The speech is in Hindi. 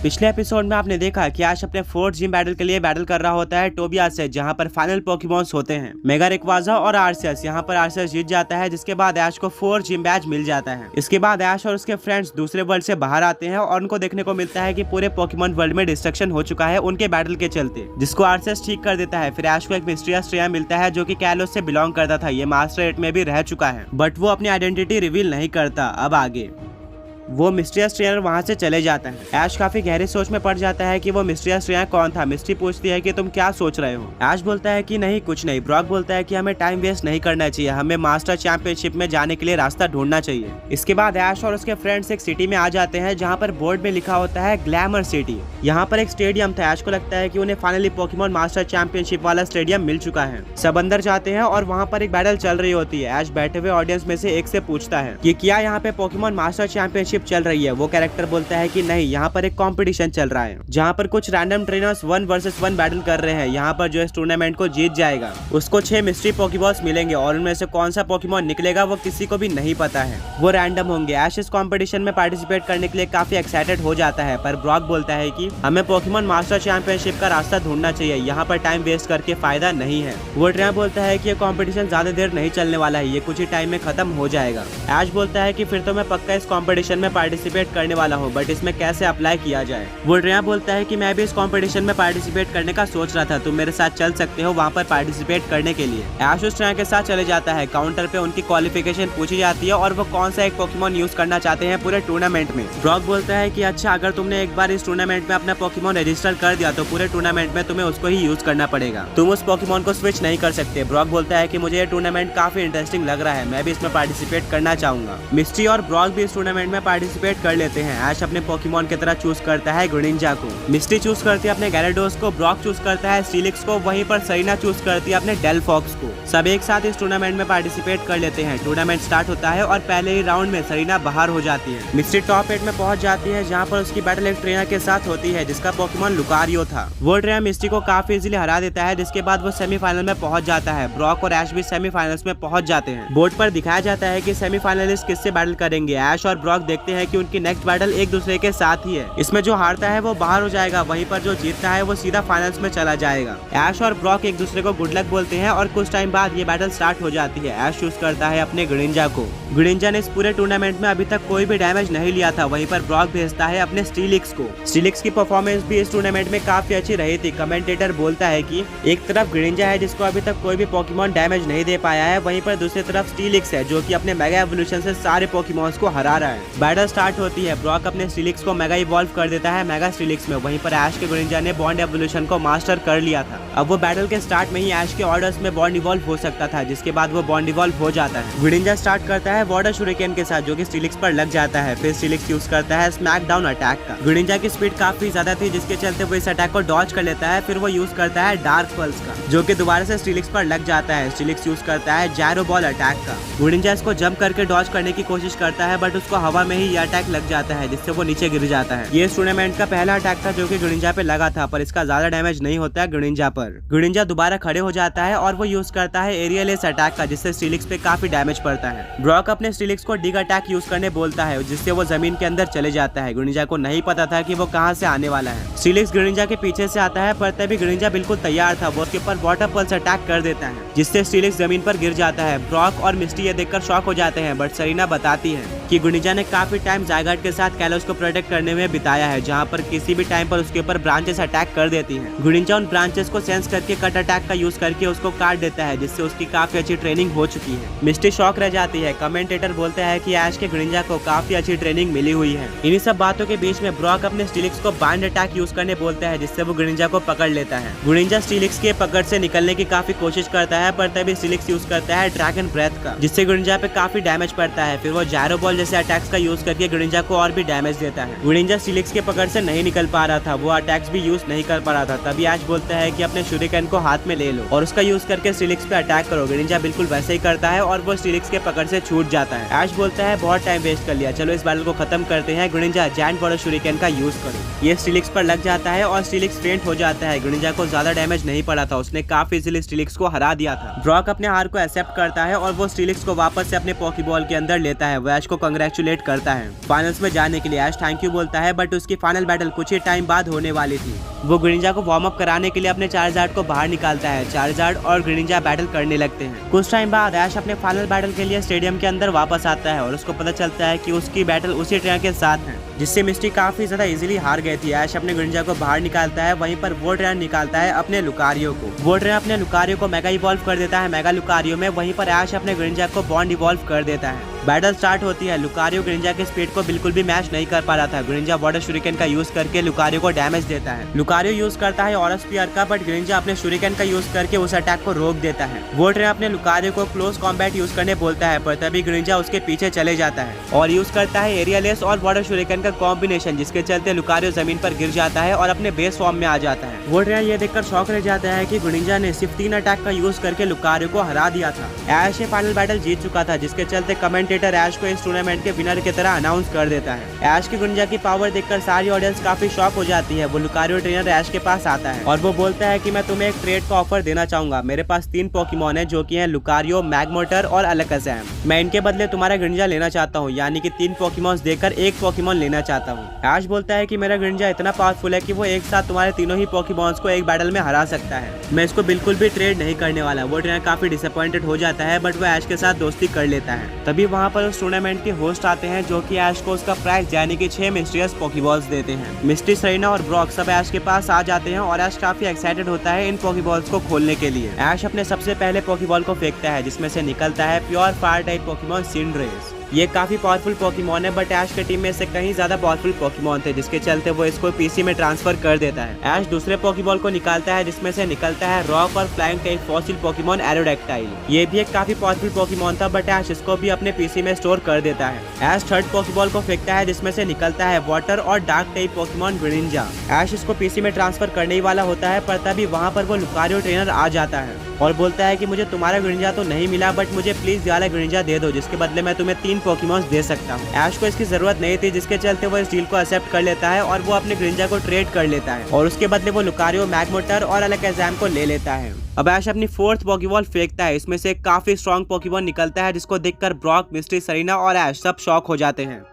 पिछले एपिसोड में आपने देखा कि ऐश अपने फोर्थ जिम बैटल के लिए बैटल कर रहा होता है टोबियास से, जहां पर फाइनल पोकेमॉन्स होते हैं मेगा रेक्वाजा और आर्सियस। यहां पर आर्सियस जीत जाता है, जिसके बाद ऐश को 4 जिम बैज मिल जाता है। इसके बाद ऐश और उसके फ्रेंड्स दूसरे वर्ल्ड से बाहर आते हैं और उनको देखने को मिलता है कि पूरे पोकेमॉन वर्ल्ड में डिस्ट्रक्शन हो चुका है उनके बैटल के चलते, जिसको आर्सियस ठीक कर देता है। फिर ऐश को एक मिस्टीरियस ट्रेनर मिलता है जो कि कैलोस से बिलोंग करता था। ये मास्टर 8 में भी रह चुका है, बट वो अपनी आइडेंटिटी रिवील नहीं करता। अब आगे वो मिस्टीरियस ट्रेनर वहां से चले जाता है। ऐश काफी गहरी सोच में पड़ जाता है कि वो मिस्टीरियस ट्रेनर कौन था। मिस्टी पूछती है कि तुम क्या सोच रहे हो। ऐश बोलता है कि नहीं कुछ नहीं। ब्रॉक बोलता है कि हमें टाइम वेस्ट नहीं करना चाहिए, हमें मास्टर चैंपियनशिप में जाने के लिए रास्ता ढूंढना चाहिए। इसके बाद ऐश और उसके फ्रेंड्स एक सिटी में आ जाते हैं जहाँ पर बोर्ड में लिखा होता है ग्लैमर सिटी। यहाँ पर एक स्टेडियम था। ऐश को लगता है कि उन्हें फाइनली पोकेमॉन मास्टर चैंपियनशिप वाला स्टेडियम मिल चुका है। सब अंदर जाते हैं और वहाँ पर एक बैटल चल रही होती है। ऐश बैठे हुए ऑडियंस में से एक से पूछता है कि क्या यहाँ पे पोकेमॉन मास्टर चैंपियनशिप चल रही है। वो कैरेक्टर बोलता है कि नहीं, यहाँ पर एक कंपटीशन चल रहा है जहाँ पर कुछ रैंडम ट्रेनर्स 1 वर्सेस 1 बैटल कर रहे हैं। यहाँ पर जो इस टूर्नामेंट को जीत जाएगा उसको 6 मिस्ट्री पोकेबॉल्स मिलेंगे और उनमें से कौन सा पोकेमॉन निकलेगा वो किसी को भी नहीं पता है, वो रैंडम होंगे। ऐश इस कंपटीशन में पार्टिसिपेट करने के लिए काफी एक्साइटेड हो जाता है, पर ब्रॉक बोलता है कि हमें पोकेमॉन मास्टर चैंपियनशिप का रास्ता ढूंढना चाहिए, यहाँ पर टाइम वेस्ट करके फायदा नहीं है। वो ट्रेनर बोलता है कि ये कंपटीशन ज्यादा देर नहीं चलने वाला है, ये कुछ ही टाइम में खत्म हो जाएगा। ऐश बोलता है कि फिर तो मैं पक्का इस कंपटीशन में पार्टिसिपेट करने वाला हूँ, बट इसमें कैसे अप्लाई किया जाए। वो ट्रेनर बोलता है कि मैं भी इस कंपटीशन में पार्टिसिपेट करने का सोच रहा था, तुम मेरे साथ चल सकते हो वहाँ पर पार्टिसिपेट करने के लिए। ऐश उस ट्रेनर के साथ चले जाता है। काउंटर पे उनकी क्वालिफिकेशन पूछी जाती है और वो कौन सा एक पोकेमॉन यूज करना चाहते हैं पूरे टूर्नामेंट में। ब्रॉक बोलता है कि अच्छा, अगर तुमने एक बार इस टूर्नामेंट में अपना पोकेमॉन रजिस्टर कर दिया तो पूरे टूर्नामेंट में तुम्हें उसको ही यूज करना पड़ेगा, तुम उस पोकेमॉन को स्विच नहीं कर सकते। ब्रॉक बोलता है कि मुझे ये टूर्नामेंट काफी इंटरेस्टिंग लग रहा है, मैं भी इसमें पार्टिसिपेट करना चाहूंगा। मिस्ट्री और ब्रॉक भी इस टूर्नामेंट में पार्टिसिपेट कर लेते हैं। ऐश अपने पोकेमॉन की तरह चूज करता है ग्रीनिंजा को, मिस्ट्री चूज करती है अपने गैराडोस को, ब्रॉक चूज करता है स्टीलिक्स को, वहीं पर सरीना चूज करती है अपने डेलफॉक्स को। सब एक साथ इस टूर्नामेंट में पार्टिसिपेट कर लेते हैं। टूर्नामेंट स्टार्ट होता है और पहले ही राउंड में सरीना बाहर हो जाती है। मिस्ट्री टॉप 8 में पहुंच जाती है जहां पर उसकी बैटल एक ट्रेनर के साथ होती है जिसका पोकेमॉन लुकारियो था। वो ट्रेनर मिस्ट्री को काफी इजीली हरा देता है, जिसके बाद वो सेमीफाइनल में पहुंच जाता है। ब्रॉक और ऐश भी सेमीफाइनल्स में पहुंच जाते हैं। बोर्ड पर दिखाया जाता है कि सेमीफाइनलिस्ट किससे बैटल करेंगे। ऐश और ब्रॉक देखते हैं कि उनकी नेक्स्ट बैटल एक दूसरे के साथ ही है। इसमें जो हारता है वो बाहर हो जाएगा, वहीं पर जो जीतता है वो सीधा फाइनल्स में चला जाएगा। ऐश और ब्रॉक एक दूसरे को गुड लक बोलते हैं और कुछ टाइम बाद ये बैटल स्टार्ट हो जाती है। ऐश चूज करता है अपने ग्रीनिंजा को। ग्रीनिंजा ने इस पूरे टूर्नामेंट में अभी तक कोई भी डैमेज नहीं लिया था। वहीं पर ब्रॉक भेजता है अपने स्टीलिक्स को। स्टीलिक्स की परफॉर्मेंस भी इस टूर्नामेंट में काफी अच्छी रही थी। कमेंटेटर बोलता है कि एक तरफ ग्रीनिंजा है जिसको अभी तक कोई भी पोकेमॉन डैमेज नहीं दे पाया है, वहीं पर दूसरी तरफ स्टीलिक्स है जो कि अपने मेगा एवोल्यूशन से सारे पोकेमॉन्स को हरा रहा है। बैटल स्टार्ट होती है। ब्रॉक अपने स्टीलिक्स को मेगा इवॉल्व कर देता है मेगा स्टीलिक्स में। वहीं पर ऐश के ग्रीनिंजा ने बॉन्ड एवोल्यूशन को मास्टर कर लिया था। अब वो बैटल के स्टार्ट में ही ऐश के ऑर्डर्स में बॉन्ड इवॉल्व हो सकता था, जिसके बाद वो बॉन्ड इवॉल्व हो जाता है। ग्रीनिंजा स्टार्ट करता है वाटर शुरिकेन के साथ जो कि स्टीलिक्स पर लग जाता है। फिर स्टीलिक्स यूज करता है स्मैक डाउन अटैक का। ग्रीनिंजा की स्पीड काफी ज्यादा थी जिसके चलते वो इस अटैक को डॉज कर लेता है। फिर वो यूज करता है डार्क पल्स का जो कि दोबारा से स्टीलिक्स पर लग जाता है। स्टीलिक्स यूज करता है जैरो बॉल अटैक का। ग्रीनिंजा इसको जंप करके डॉज करने की कोशिश करता है, बट उसको हवा में ही ये अटैक लग जाता है जिससे वो नीचे गिर जाता है। ये टूर्नामेंट का पहला अटैक था जो कि ग्रीनिंजा पे लगा था, पर इसका ज्यादा डैमेज नहीं होता है ग्रीनिंजा पर। ग्रीनिंजा दोबारा खड़े हो जाता है और वो यूज करता है एरियल एस अटैक का जिससे स्टीलिक्स पे काफी डैमेज पड़ता है। ब्रॉक अपने स्टीलिक्स को डिग अटैक यूज करने बोलता है जिससे वो जमीन के अंदर चले जाता है। ग्रीनिंजा को नहीं पता था कि वो कहां से आने वाला है। स्टीलिक्स ग्रीनिंजा के पीछे से आता है, पर तभी ग्रीनिंजा बिल्कुल तैयार था। वो उसके ऊपर वाटर पल्स अटैक कर देता है जिससे स्टीलिक्स जमीन पर गिर जाता है। ब्रॉक और मिस्टी ये देखकर शॉक हो जाते हैं, बट सरीना बताती है कि ग्रीनिंजा ने काफी टाइम ज़ायगाट के साथ कैलोस को प्रोटेक्ट करने में बिताया है, जहाँ पर किसी भी टाइम पर उसके ऊपर ब्रांचेस अटैक कर देती हैं। ग्रीनिंजा उन ब्रांचेस को सेंस करके कट अटैक का यूज करके उसको काट देता है जिससे उसकी काफी अच्छी ट्रेनिंग हो चुकी है। मिस्टी शॉक रह जाती है। कमेंटेटर बोलते हैं कि ऐश के ग्रीनिंजा को काफी अच्छी ट्रेनिंग मिली हुई है। इन्हीं सब बातों के बीच में ब्रॉक अपने स्टीलिक्स को बाइंड अटैक यूज करने बोलता है जिससे वो ग्रीनिंजा को पकड़ लेता है। ग्रीनिंजा स्टीलिक्स के पकड़ से निकलने की काफी कोशिश करता है, पर तभी स्टीलिक्स यूज करता है ड्रैगन ब्रेथ का जिससे ग्रीनिंजा पे काफी डैमेज पड़ता है। फिर वो जैरो बॉल जैसे अटैक्स का यूज करके ग्रीनिंजा को और भी डैमेज देता है। ग्रीनिंजा स्टीलिक्स के पकड़ से नहीं निकल पा रहा था, वो अटैक्स भी यूज नहीं कर पा रहा था। तभी ऐश बोलता है कि अपने शुरिकेन को हाथ में ले लो और उसका यूज करके स्टीलिक्स पे अटैक करो। ग्रीनिंजा बिल्कुल वैसे ही करता है और वो स्टीलिक्स के पकड़ से छूट जाता है। ऐश बोलता है बहुत टाइम वेस्ट कर लिया, चलो इस बैटल को खत्म करते हैं। ग्रीनिंजा जायंट वाटर शुरिकेन का यूज करो। ये स्टीलिक्स पर लग जाता है और स्टीलिक्स फेंट हो जाता है। ग्रीनिंजा को ज्यादा डैमेज नहीं पड़ा था, उसने काफी इजीली स्टीलिक्स को हरा दिया था। ब्रॉक अपने हार को एक्सेप्ट करता है और वो स्टीलिक्स को वापस से अपने पोकेबॉल के अंदर लेता है। वो ऐश को कंग्रेचुलेट करता है। फाइनल्स में जाने के लिए ऐश थैंक यू बोलता है, बट उसकी फाइनल बैटल कुछ ही टाइम बाद होने वाली थी। वो ग्रीनिंजा को वार्म अप कराने के लिए अपने चार्जार्ड को बाहर निकालता है। चार्जार्ड और ग्रीनिंजा बैटल करने लगते हैं। कुछ टाइम बाद ऐश अपने फाइनल बैटल के लिए स्टेडियम के अंदर वापस आता है और उसको पता चलता है कि उसकी बैटल उसी ट्रेनर के साथ है, जिससे मिस्टी काफी ज्यादा इजीली हार गई थी। ऐश अपने ग्रीनिंजा को बाहर निकालता है, वहीं पर वो ट्रेनर निकालता है अपने लुकारियो को। वो ट्रेनर अपने लुकारियो को मेगा इवॉल्व कर देता है मेगा लुकारियो में, वहीं पर ऐश अपने ग्रीनिंजा को बॉन्ड इवॉल्व कर देता है। बैटल स्टार्ट होती है। लुकारियो ग्रीनिंजा के स्पीड को बिल्कुल भी मैच नहीं कर पा रहा था। ग्रीनिंजा वाटर शूरिकेन का यूज करके लुकारियो को डैमेज देता है। लुकारियो यूज करता है ऑरा स्पीयर का, बट ग्रीनिंजा अपने शूरिकेन का यूज करके उस अटैक को रोक देता है। वो ट्रेनर अपने लुकारियो को क्लोज कॉम्बैट यूज करने बोलता है, पर तभी ग्रीनिंजा उसके पीछे चले जाता है और यूज करता है एरियलेस और वाटर शूरिकेन का कॉम्बिनेशन, जिसके चलते लुकारियो जमीन पर गिर जाता है और अपने बेस फॉर्म में आ जाता है। वो ट्रेनर ये देखकर शॉक रह जाता है कि ग्रीनिंजा ने सिर्फ 3 अटैक का यूज करके लुकारियो को हरा दिया था। ऐश ये फाइनल बैटल जीत चुका था, जिसके चलते कमेंटेटर ऐश को इस टूर्नामेंट के विनर की तरह अनाउंस कर देता है। ऐश की ग्रीनिंजा की पावर देखकर सारी ऑडियंस काफी शॉक हो जाती है। वो लुकारियो ट्रेनर ऐश के पास आता है और वो बोलता है कि मैं तुम्हें एक ट्रेड का ऑफर देना चाहूंगा। मेरे पास 3 पोकेमॉन है जो कि हैं लुकारियो, मैगमोटर और अलकाज़am। मैं इनके बदले तुम्हारा ग्रीनिंजा लेना चाहता हूँ, यानी कि 3 पोकेमॉन्स देकर 1 पोकेमॉन लेना चाहता हूँ। ऐश बोलता है कि मेरा ग्रीनिंजा इतना पावरफुल है कि वो एक साथ तुम्हारे तीनों ही पोकेमॉन्स को एक बैटल में हरा सकता है। मैं इसको बिल्कुल भी ट्रेड नहीं करने वाला। वो ट्रेनर काफी डिसअपॉइंटेड हो जाता है, बट वो ऐश के साथ दोस्ती कर लेता है। तभी वहाँ पर उस टूर्नामेंट के होस्ट आते हैं, जो कि ऐश को उसका प्राइस यानी कि 6 मिस्टीरियस पोकेबॉल्स देते हैं। मिस्टी, सरीना और ब्रॉक सब ऐश के पास आ जाते हैं और ऐश काफी एक्साइटेड होता है इन पोकेबॉल्स को खोलने के लिए। ऐश अपने सबसे पहले पोकेबॉल को फेंकता है, जिसमें से निकलता है प्योर फायर टाइप पोकेमॉन सिंड्रेस। ये काफी पावरफुल पोकेमॉन है, बट ऐश के टीम में से कहीं ज्यादा पावरफुल पोकेमॉन थे, जिसके चलते वो इसको पीसी में ट्रांसफर कर देता है। ऐश दूसरे पोकेबॉल को निकालता है, जिसमें से निकलता है रॉक और flying type fossil Pokemon Aerodactyl. ये भी एक काफी पावरफुल पोकेमॉन था, बट ऐश इसको भी अपने पीसी में स्टोर कर देता है। ऐश थर्ड पोकेबॉल को फेंकता है, जिसमें से निकलता है वाटर और डार्क टाइप पोकेमॉन ग्रीनिंजा। ऐश इसको पीसी में ट्रांसफर करने ही वाला होता है, पर तभी वहाँ पर वो लुकारियो ट्रेनर आ जाता है और बोलता है कि मुझे तुम्हारा ग्रीनिंजा तो नहीं मिला, बट मुझे प्लीज वाला ग्रीनिंजा दे दो, जिसके बदले मैं तुम्हें 3 पोकेमॉन्स दे सकता हूँ। ऐश को इसकी जरूरत नहीं थी, जिसके चलते वो इस डील को एक्सेप्ट कर लेता है और वो अपने ग्रीनिंजा को ट्रेड कर लेता है और उसके बदले वो लुकारियो, मैगमोटर और अलकाज़am को ले लेता है। अब ऐश अपनी 4th पोकेबॉल फेंकता है। इसमें से एक काफी स्ट्रॉन्ग पोकेमॉन निकलता है, जिसको देखकर ब्रॉक, मिस्टी, सरीना और ऐश सब शॉक हो जाते हैं।